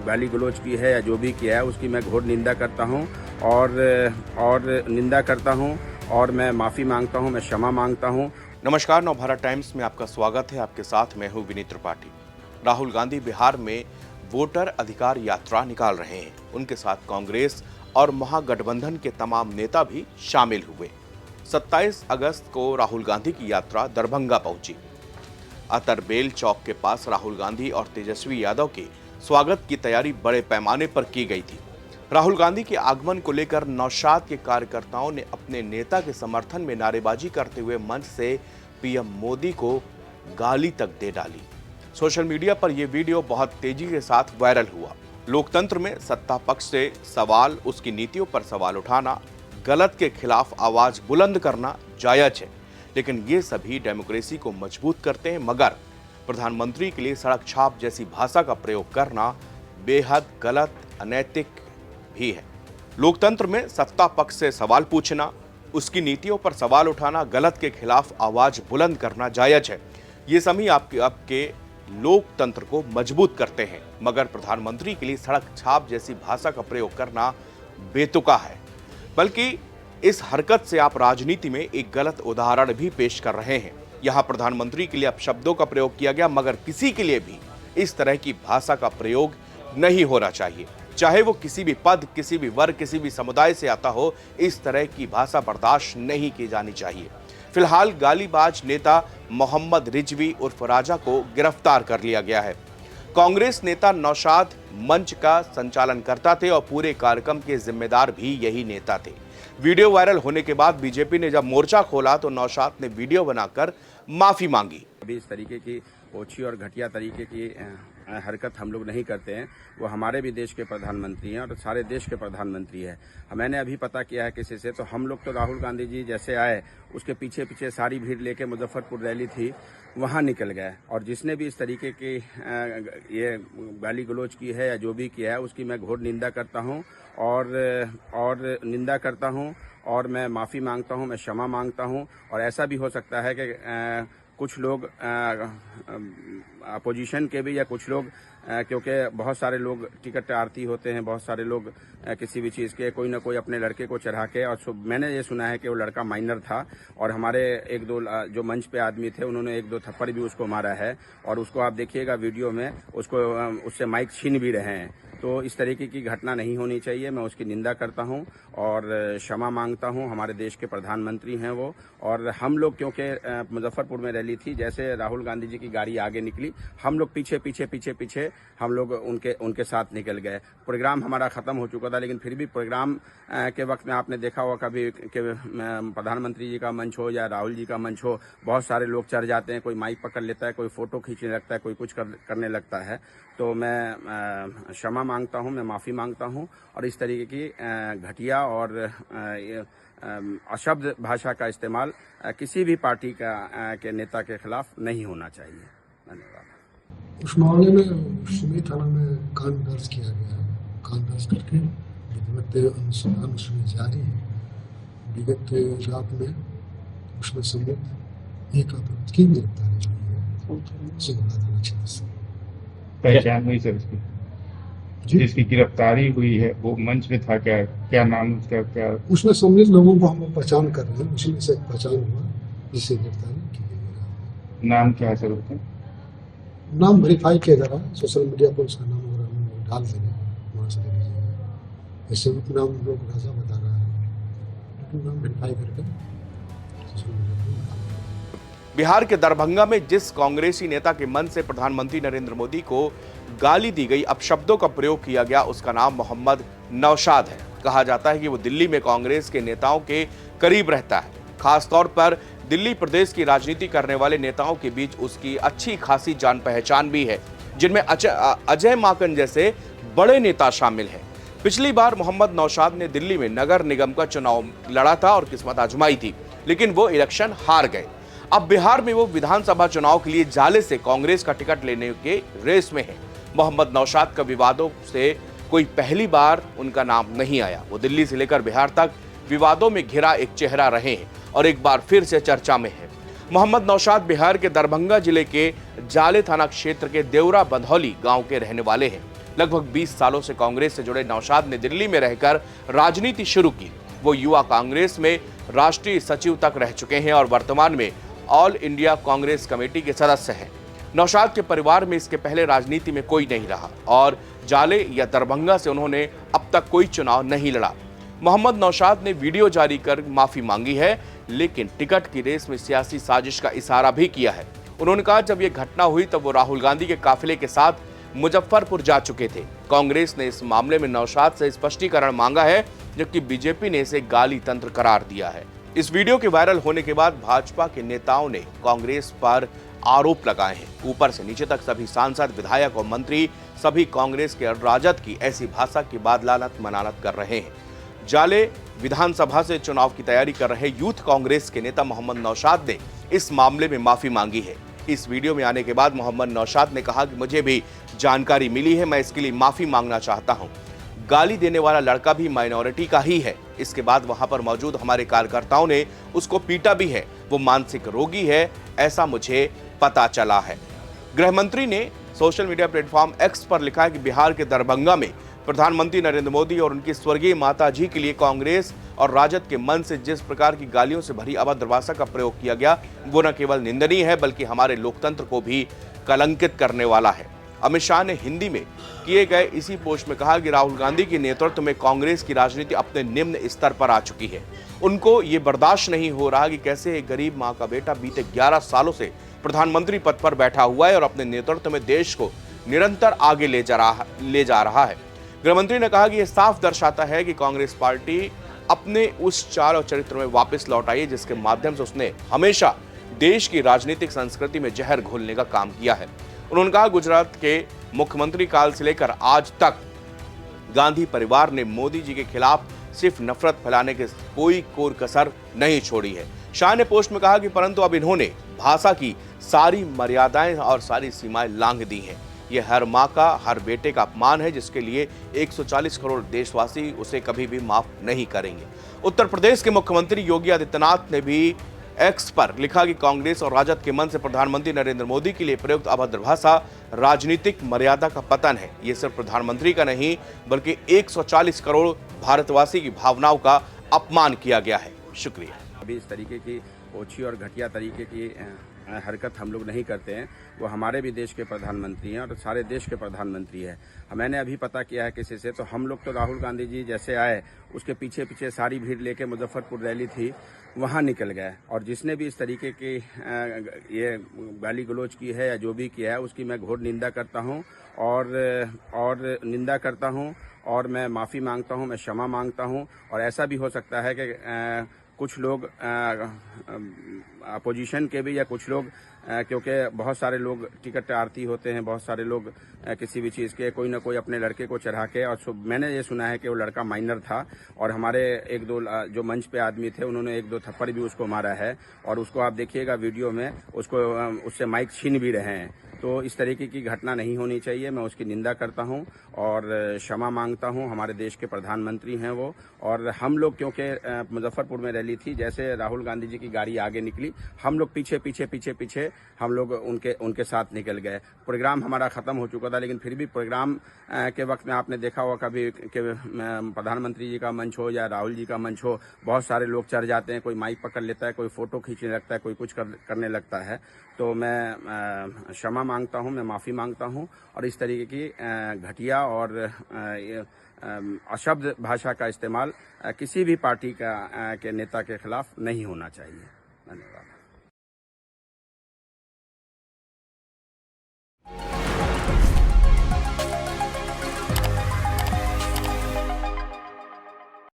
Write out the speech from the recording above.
गाली गलौज की है या जो भी किया है उसकी मैं घोर निंदा करता हूं और निंदा करता हूं और मैं माफ़ी मांगता हूं, मैं क्षमा मांगता हूं। नमस्कार, नवभारत टाइम्स में आपका स्वागत है। आपके साथ मैं हूं विनीत त्रिपाठी। राहुल गांधी बिहार में वोटर अधिकार यात्रा निकाल रहे हैं। उनके साथ कांग्रेस और महागठबंधन के तमाम नेता भी शामिल हुए। 27 अगस्त को राहुल गांधी की यात्रा दरभंगा पहुंची। अतरबेल चौक के पास राहुल गांधी और तेजस्वी यादव के स्वागत की तैयारी बड़े पैमाने पर की गई थी। राहुल गांधी के आगमन को लेकर नौशाद के कार्यकर्ताओं ने अपने नेता के समर्थन में नारेबाजी करते हुए मंच से पीएम मोदी को गाली तक दे डाली। सोशल मीडिया पर यह वीडियो बहुत तेजी के साथ वायरल हुआ। लोकतंत्र में सत्ता पक्ष से सवाल, उसकी नीतियों पर सवाल उठाना, गलत के खिलाफ आवाज बुलंद करना जायज है, लेकिन ये सभी डेमोक्रेसी को मजबूत करते हैं। मगर प्रधानमंत्री के लिए सड़क छाप जैसी भाषा का प्रयोग करना बेहद गलत, अनैतिक भी है। लोकतंत्र में सत्ता पक्ष से सवाल पूछना, उसकी नीतियों पर सवाल उठाना, गलत के खिलाफ आवाज बुलंद करना जायज है। ये सभी आपके लोकतंत्र को मजबूत करते हैं। मगर प्रधानमंत्री के लिए सड़क छाप जैसी भाषा का प्रयोग करना बेतुका है। बल्कि इस हरकत से आप राजनीति में एक गलत उदाहरण भी पेश कर रहे हैं। यहां प्रधानमंत्री के लिए अपशब्दों का प्रयोग किया गया, मगर किसी के लिए भी इस तरह की भाषा का प्रयोग नहीं होना चाहिए। चाहे वो किसी भी पद, किसी भी वर्ग, किसी भी समुदाय से आता हो, इस तरह की भाषा बर्दाश्त नहीं की जानी चाहिए। फिलहाल गालीबाज नेता मोहम्मद रिजवी उर्फ राजा को गिरफ्तार कर लिया गया है। कांग्रेस नेता नौशाद मंच का संचालन करता थे और पूरे कार्यक्रम के जिम्मेदार भी यही नेता थे। वीडियो वायरल होने के बाद बीजेपी ने जब मोर्चा खोला तो नौशाद ने वीडियो बनाकर माफी मांगी। अभी इस तरीके की ओछी और घटिया तरीके की हरकत हम लोग नहीं करते हैं। वो हमारे भी देश के प्रधानमंत्री हैं और सारे देश के प्रधानमंत्री हैं। मैंने अभी पता किया है किसी से, तो हम लोग तो राहुल गांधी जी जैसे आए उसके पीछे पीछे सारी भीड़ लेके मुजफ्फरपुर रैली थी वहाँ निकल गए। और जिसने भी इस तरीके की ये गाली गलौज की है या जो भी किया है उसकी मैं घोर निंदा करता हूँ और निंदा करता हूँ और मैं माफ़ी मांगता हूँ, मैं क्षमा मांगता हूँ। और ऐसा भी हो सकता है कि कुछ लोग अपोजिशन के भी या कुछ लोग क्योंकि बहुत सारे लोग टिकट आरती होते हैं, बहुत सारे लोग किसी भी चीज़ के कोई ना कोई अपने लड़के को चढ़ा के, और मैंने ये सुना है कि वो लड़का माइनर था और हमारे एक दो जो मंच पे आदमी थे उन्होंने एक दो थप्पड़ भी उसको मारा है। और उसको आप देखिएगा वीडियो में, उसको उससे माइक छीन भी रहे हैं। तो इस तरीके की घटना नहीं होनी चाहिए। मैं उसकी निंदा करता हूं और क्षमा मांगता हूं। हमारे देश के प्रधानमंत्री हैं वो। और हम लोग क्योंकि मुजफ्फरपुर में रैली थी, जैसे राहुल गांधी जी की गाड़ी आगे निकली, हम लोग पीछे पीछे पीछे पीछे हम लोग उनके साथ निकल गए। प्रोग्राम हमारा खत्म हो चुका था, लेकिन फिर भी प्रोग्राम के वक्त में आपने देखा होगा कभी कि प्रधानमंत्री जी का मंच हो या राहुल जी का मंच हो, बहुत सारे लोग चढ़ जाते हैं, कोई माइक पकड़ लेता है, कोई फोटो खींचने लगता है, कोई कुछ करने लगता है। तो मैं क्षमा मांगता हूं, मैं माफ़ी मांगता हूं और इस तरीके की घटिया और अशब्द भाषा का इस्तेमाल किसी भी पार्टी के नेता के खिलाफ नहीं होना चाहिए। धन्यवाद। उस मामले में सुमी थाना में कांड दर्ज किया गया है। कांड दर्ज करके विधिवत अनुसंधान उसमें जारी है। विगत रात में उसमें संबंधित एक अपराध की गिरफ्तारी हुई है सिंगला थाना क्षेत्र से। पहचान हुई सर उसकी, जिसकी गिरफ्तारी हुई है वो मंच में था क्या? क्या नाम उसका? क्या उसमें सम्मिलित लोगों को हम पहचान कर रहे हैं, उसमें से पहचान हुआ जिससे गिरफ्तारी की गई है। नाम क्या है सर उसका? नाम वेरीफाई किया जा रहा है। सोशल मीडिया पर उसका नाम वगैरह हम डाल देंगे, वहाँ से ले लीजिएगा। ऐसे नाम लोग राजा बता रहा है, लेकिन नाम वेरीफाई करके सोशल मीडिया पर डाल देंगे। बिहार के दरभंगा में जिस कांग्रेसी नेता के मन से प्रधानमंत्री नरेंद्र मोदी को गाली दी गई, अपशब्दों का प्रयोग किया गया, उसका नाम मोहम्मद नौशाद है। कहा जाता है कि वो दिल्ली में कांग्रेस के नेताओं के करीब रहता है। खासतौर पर दिल्ली प्रदेश की राजनीति करने वाले नेताओं के बीच उसकी अच्छी खासी जान पहचान भी है, जिनमें अजय माकन जैसे बड़े नेता शामिल हैं। पिछली बार मोहम्मद नौशाद ने दिल्ली में नगर निगम का चुनाव लड़ा था और किस्मत आजमाई थी, लेकिन वो इलेक्शन हार गए। अब बिहार में वो विधानसभा चुनाव के लिए जाले से कांग्रेस का टिकट लेने के रेस में है। मोहम्मद नौशाद का विवादों से कोई पहली बार उनका नाम नहीं आया। वो दिल्ली से लेकर बिहार तक विवादों में घिरा एक चेहरा रहे हैं और एक बार फिर से चर्चा में है। मोहम्मद नौशाद बिहार के दरभंगा जिले के जाले थाना क्षेत्र के देवरा बंधौली गांव के रहने वाले हैं। लगभग 20 सालों से कांग्रेस से जुड़े नौशाद ने दिल्ली में रहकर राजनीति शुरू की। वो युवा कांग्रेस में राष्ट्रीय सचिव तक रह चुके हैं और वर्तमान में ऑल इंडिया कांग्रेस कमेटी के सदस्य हैं। नौशाद के परिवार में इसके पहले राजनीति में कोई नहीं रहा और जाले या दरभंगा से उन्होंने अब तक कोई चुनाव नहीं लड़ा। मोहम्मद नौशाद ने वीडियो जारी कर माफी मांगी है, लेकिन टिकट की रेस में सियासी साजिश का इशारा भी किया है। उन्होंने कहा जब ये घटना हुई तब वो राहुल गांधी के काफिले के साथ मुजफ्फरपुर जा चुके थे। कांग्रेस ने इस मामले में नौशाद से स्पष्टीकरण मांगा है, जबकि बीजेपी ने इसे गाली तंत्र करार दिया है। इस वीडियो के वायरल होने के बाद भाजपा के नेताओं ने कांग्रेस पर आरोप लगाए हैं। ऊपर से नीचे तक सभी सांसद, विधायक और मंत्री सभी कांग्रेस के राजद की ऐसी भाषा की बादलानत मनानत कर रहे हैं। जाले विधानसभा से चुनाव की तैयारी कर रहे यूथ कांग्रेस के नेता मोहम्मद नौशाद ने इस मामले में माफी मांगी है। इस वीडियो में आने के बाद मोहम्मद नौशाद ने कहा कि मुझे भी जानकारी मिली है, मैं इसके लिए माफी मांगना चाहता हूं। गाली देने वाला लड़का भी माइनॉरिटी का ही है। इसके बाद वहां पर मौजूद हमारे कार्यकर्ताओं ने उसको पीटा भी है। वो मानसिक रोगी है, ऐसा मुझे पता चला है। गृह मंत्री ने सोशल मीडिया प्लेटफॉर्म एक्स पर लिखा है कि बिहार के दरभंगा में प्रधानमंत्री नरेंद्र मोदी और उनकी स्वर्गीय माता जी के लिए कांग्रेस और राजद के मन से जिस प्रकार की गालियों से भरी अभद्र भाषा का प्रयोग किया गया, वो न केवल निंदनीय है बल्कि हमारे लोकतंत्र को भी कलंकित करने वाला है। अमित शाह ने हिंदी में किए गए इसी पोस्ट में कहा कि राहुल गांधी के नेतृत्व में कांग्रेस की राजनीति अपने निम्न स्तर पर आ चुकी है। उनको ये बर्दाश्त नहीं हो रहा कि कैसे एक गरीब माँ का बेटा बीते 11 सालों से प्रधानमंत्री पद पर बैठा हुआ है और अपने नेतृत्व में देश को निरंतर आगे ले जा रहा है। गृहमंत्री ने कहा कि यह साफ दर्शाता है कि कांग्रेस पार्टी अपने उस चाल और चरित्र में वापस लौट आई है जिसके माध्यम से उसने हमेशा देश की राजनीतिक संस्कृति में जहर घोलने का काम किया है। उन्होंने कहा गुजरात के मुख्यमंत्री काल से लेकर आज तक गांधी परिवार ने मोदी जी के खिलाफ सिर्फ नफरत फैलाने के कोई कोर कसर नहीं छोड़ी है। शाह ने पोस्ट में कहा कि परंतु अब इन्होंने भाषा की सारी मर्यादाएं और सारी सीमाएं लांघ दी हैं। ये हर माँ का, हर बेटे का अपमान है जिसके लिए 140 करोड़ देशवासी उसे कभी भी माफ नहीं करेंगे। उत्तर प्रदेश के मुख्यमंत्री योगी आदित्यनाथ ने भी एक्स पर लिखा कि कांग्रेस और राजद के मन से प्रधानमंत्री नरेंद्र मोदी के लिए प्रयुक्त अभद्र भाषा राजनीतिक मर्यादा का पतन है। ये सिर्फ प्रधानमंत्री का नहीं बल्कि 140 करोड़ भारतवासी की भावनाओं का अपमान किया गया है। शुक्रिया। अभी इस तरीके की ओछी और घटिया तरीके की हरकत हम लोग नहीं करते हैं। वो हमारे भी देश के प्रधानमंत्री हैं और सारे देश के प्रधानमंत्री हैं। मैंने अभी पता किया है किसी से, तो हम लोग तो राहुल गांधी जी जैसे आए उसके पीछे पीछे सारी भीड़ लेके मुजफ्फरपुर रैली थी वहाँ निकल गए। और जिसने भी इस तरीके की ये गाली गलौज की है या जो भी किया है उसकी मैं घोर निंदा करता हूँ और निंदा करता हूँ और मैं माफ़ी मांगता हूँ, मैं क्षमा मांगता हूँ। और ऐसा भी हो सकता है कि कुछ लोग अपोजिशन के भी या कुछ लोग क्योंकि बहुत सारे लोग टिकट आरती होते हैं, बहुत सारे लोग किसी भी चीज़ के कोई ना कोई अपने लड़के को चढ़ा के, और मैंने ये सुना है कि वो लड़का माइनर था और हमारे एक दो जो मंच पे आदमी थे उन्होंने एक दो थप्पड़ भी उसको मारा है और उसको आप देखिएगा वीडियो में, उसको उससे माइक छीन भी रहे हैं। तो इस तरीके की घटना नहीं होनी चाहिए। मैं उसकी निंदा करता हूं और क्षमा मांगता हूं। हमारे देश के प्रधानमंत्री हैं वो, और हम लोग क्योंकि मुजफ्फरपुर में रैली थी, जैसे राहुल गांधी जी की गाड़ी आगे निकली हम लोग पीछे पीछे पीछे पीछे हम लोग उनके साथ निकल गए। प्रोग्राम हमारा ख़त्म हो चुका था, लेकिन फिर भी प्रोग्राम के वक्त में आपने देखा होगा कभी कि प्रधानमंत्री जी का मंच हो या राहुल जी का मंच हो, बहुत सारे लोग चढ़ जाते हैं, कोई माइक पकड़ लेता है, कोई फ़ोटो खींचने लगता है, कोई कुछ करने लगता है। तो मैं क्षमा मांगता हूं, मैं माफ़ी मांगता हूं और इस तरीके की घटिया और अशब्द भाषा का इस्तेमाल किसी भी पार्टी के नेता के खिलाफ नहीं होना चाहिए। धन्यवाद।